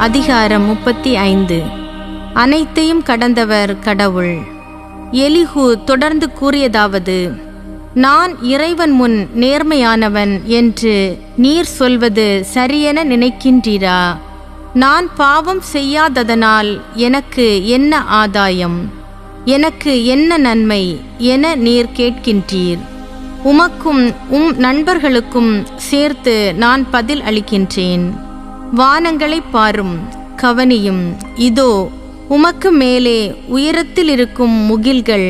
அதிகாரம் 35. அனைத்தையும் கடந்தவர் கடவுள். எலிஹு தொடர்ந்து கூறியதாவது: நான் இறைவன் முன் நேர்மையானவன் என்று நீர் சொல்வது சரியென நினைக்கின்றீரா? நான் பாவம் செய்யாததனால் எனக்கு என்ன ஆதாயம், எனக்கு என்ன நன்மை என நீர் கேட்கின்றீர். உமக்கும் நண்பர்களுக்கும் சேர்த்து நான் பதில் அளிக்கின்றேன். வானங்களை பாரும், கவனியும். இதோ உமக்கு மேலே உயரத்தில் இருக்கும் முகில்கள்.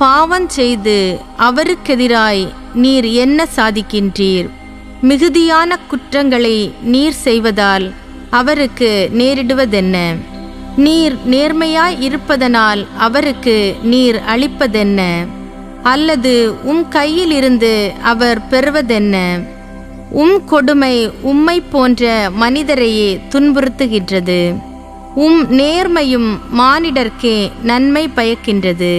பாவம் செய்து அவருக்கெதிராய் நீர் என்ன சாதிக்கின்றீர்? மிகுதியான குற்றங்களை நீர் செய்வதால் அவருக்கு நேரிடுவதென்ன? நீர் நேர்மையாய் இருப்பதனால் அவருக்கு நீர் அளிப்பதென்ன? அல்லது கையிலிருந்து அவர் பெறுவதென்ன? கொடுமை உம்மை போன்ற மனிதரையே துன்புறுத்துகின்றது. நேர்மையும் மானிடர்க்கே நன்மை பயக்கின்றது.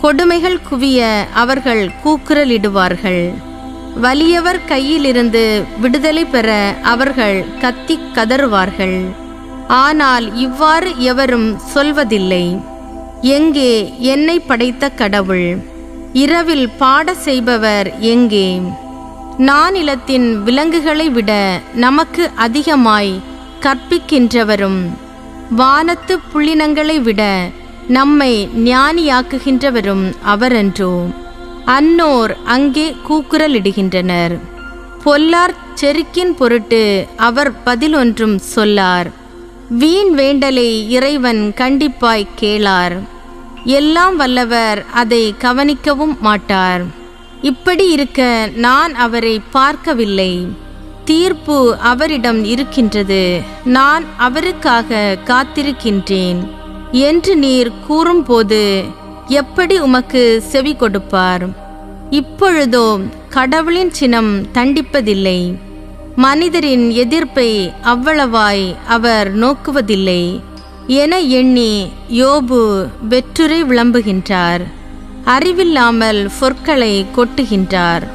கொடுமைகள் குவிய அவர்கள் கூக்குரலிடுவார்கள். வலியவர் கையிலிருந்து விடுதலை பெற அவர்கள் கத்தி கதறுவார்கள். ஆனால் இவ்வாறு எவரும் சொல்வதில்லை. எங்கே என்னை படைத்த கடவுள்? இரவில் பாட செய்பவர் எங்கே? நானிலத்தின் விலங்குகளை விட நமக்கு அதிகமாய் கற்பிக்கின்றவரும், வானத்து புள்ளினங்களை விட நம்மை ஞானியாக்குகின்றவரும் அவரன்றோ? அன்னோர் அங்கே கூக்குரலிடுகின்றனர். பொல்லார் செருக்கின் பொருட்டு அவர் பதிலொன்றும் சொல்லார். வீண் வேண்டலை இறைவன் கண்டிப்பாய் கேளார். எல்லாம் வல்லவர் அதை கவனிக்கவும் மாட்டார். இப்படி இருக்க நான் அவரை பார்க்கவில்லை. தீர்ப்பு அவரிடம் இருக்கின்றது, நான் அவருக்காக காத்திருக்கின்றேன் என்று நீர் கூறும்போது எப்படி உமக்கு செவி கொடுப்பார்? இப்பொழுதோ கடவுளின் சினம் தண்டிப்பதில்லை. மனிதரின் எதிர்ப்பை அவ்வளவாய் அவர் நோக்குவதில்லை என எண்ணி யோபு வெற்றுரை விளம்புகின்றார். அறிவில்லாமல் சொற்களை கொட்டுகின்றார்.